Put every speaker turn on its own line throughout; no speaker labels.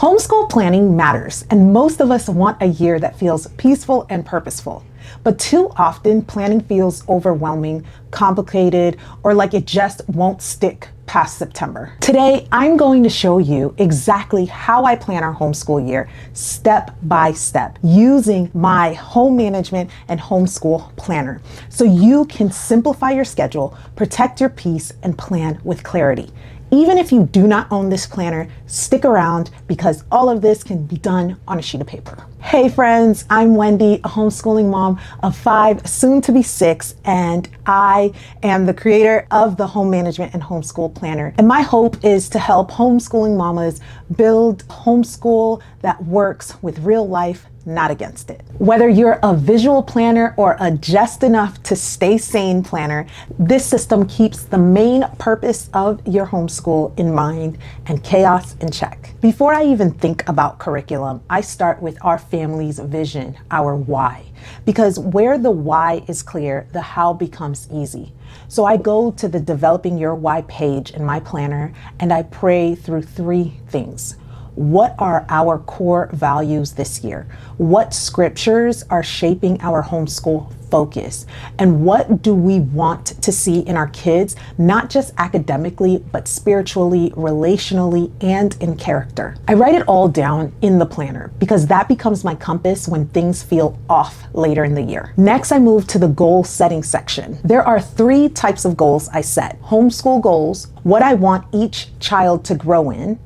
Homeschool planning matters, and most of us want a year that feels peaceful and purposeful. But too often, planning feels overwhelming, complicated, or like it just won't stick past September. Today, I'm going to show you exactly how I plan our homeschool year, step by step, using my home management and homeschool planner, so you can simplify your schedule, protect your peace, and plan with clarity. Even if you do not own this planner, stick around because all of this can be done on a sheet of paper. Hey friends, I'm Wendy, a homeschooling mom of 5, soon to be 6, and I am the creator of the Home Management and Homeschool Planner. And my hope is to help homeschooling mamas build homeschool that works with real life, not against it. Whether you're a visual planner or a just enough to stay sane planner, this system keeps the main purpose of your homeschool in mind and chaos in check. Before I even think about curriculum, I start with our family's vision, our why. Because where the why is clear, the how becomes easy. So I go to the Developing Your Why page in my planner and I pray through 3 things. What are our core values this year? What scriptures are shaping our homeschool focus? And what do we want to see in our kids, not just academically, but spiritually, relationally, and in character? I write it all down in the planner because that becomes my compass when things feel off later in the year. Next, I move to the goal setting section. There are 3 types of goals I set: homeschool goals, what I want each child to grow in;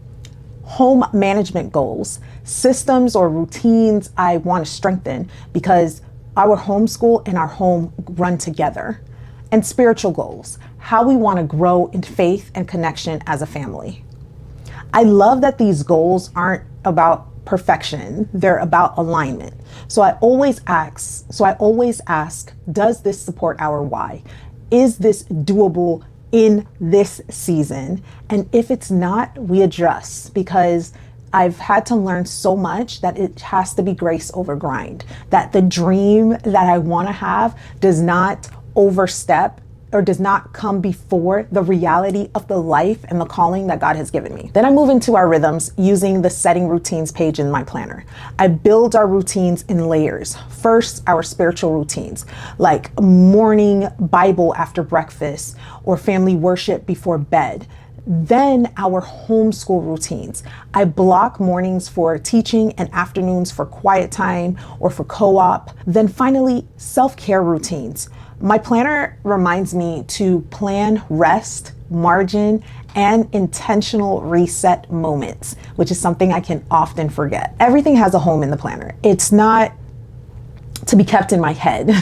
home management goals, systems or routines I want to strengthen because our homeschool and our home run together; and spiritual goals, how we want to grow in faith and connection as a family. I love that these goals aren't about perfection, they're about alignment. So I always ask, does this support our why? Is this doable in this season? And if it's not, we adjust, because I've had to learn so much that it has to be grace over grind, that the dream that I want to have does not overstep or does not come before the reality of the life and the calling that God has given me. Then I move into our rhythms using the setting routines page in my planner. I build our routines in layers. First, our spiritual routines, like morning Bible after breakfast or family worship before bed. Then our homeschool routines. I block mornings for teaching and afternoons for quiet time or for co-op. Then finally, self-care routines. My planner reminds me to plan rest, margin, and intentional reset moments, which is something I can often forget. Everything has a home in the planner. It's not to be kept in my head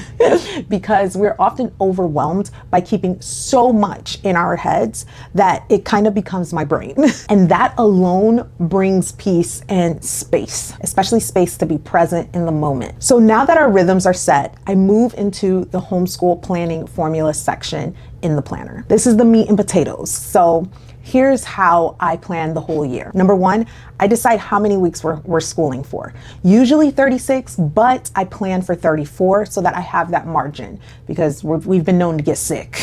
because we're often overwhelmed by keeping so much in our heads that it kind of becomes my brain. And that alone brings peace and space, especially space to be present in the moment. So now that our rhythms are set, I move into the homeschool planning formula section in the planner. This is the meat and potatoes. So here's how I plan the whole year. Number 1, I decide how many weeks we're schooling for. Usually 36, but I plan for 34 so that I have that margin because we've been known to get sick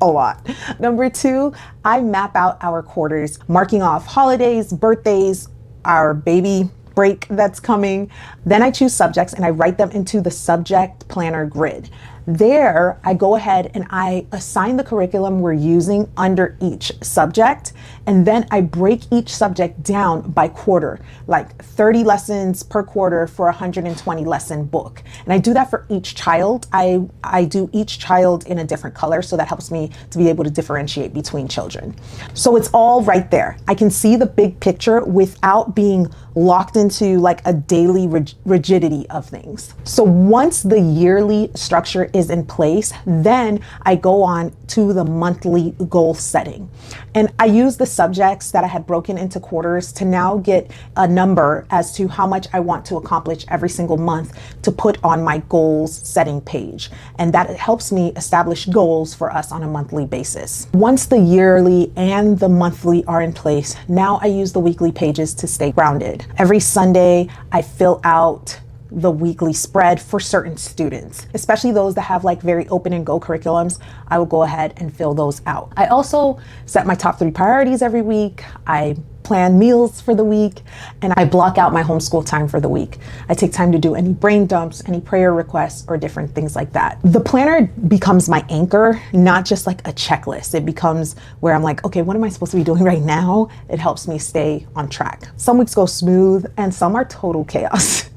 a lot. Number 2, I map out our quarters, marking off holidays, birthdays, our baby break that's coming. Then I choose subjects and I write them into the subject planner grid. There, I go ahead and I assign the curriculum we're using under each subject, and then I break each subject down by quarter, like 30 lessons per quarter for a 120 lesson book. And I do that for each child. I do each child in a different color, so that helps me to be able to differentiate between children. So it's all right there. I can see the big picture without being locked into like a daily rigidity of things. So once the yearly structure is in place, then I go on to the monthly goal setting. And I use the subjects that I had broken into quarters to now get a number as to how much I want to accomplish every single month to put on my goals setting page. And that helps me establish goals for us on a monthly basis. Once the yearly and the monthly are in place, now I use the weekly pages to stay grounded. Every Sunday, I fill out the weekly spread for certain students, especially those that have like very open and go curriculums. I will go ahead and fill those out. I also set my top 3 priorities every week. I plan meals for the week, and I block out my homeschool time for the week. I take time to do any brain dumps, any prayer requests, or different things like that. The planner becomes my anchor, not just like a checklist. It becomes where I'm like, okay, what am I supposed to be doing right now? It helps me stay on track. Some weeks go smooth and some are total chaos.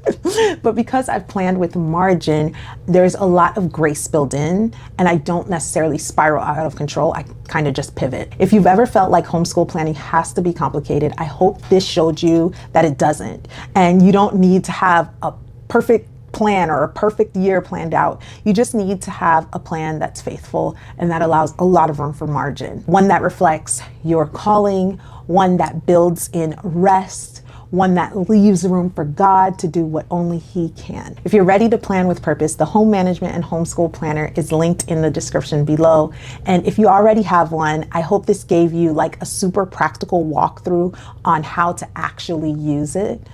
But because I've planned with margin, there's a lot of grace built in, and I don't necessarily spiral out of control. I kind of just pivot. If you've ever felt like homeschool planning has to be complicated, I hope this showed you that it doesn't. And you don't need to have a perfect plan or a perfect year planned out. You just need to have a plan that's faithful and that allows a lot of room for margin. One that reflects your calling, one that builds in rest, one that leaves room for God to do what only He can. If you're ready to plan with purpose, the Home Management and Homeschool Planner is linked in the description below. And if you already have one, I hope this gave you like a super practical walkthrough on how to actually use it.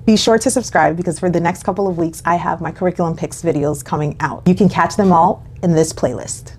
Be sure to subscribe because for the next couple of weeks, I have my curriculum picks videos coming out. You can catch them all in this playlist.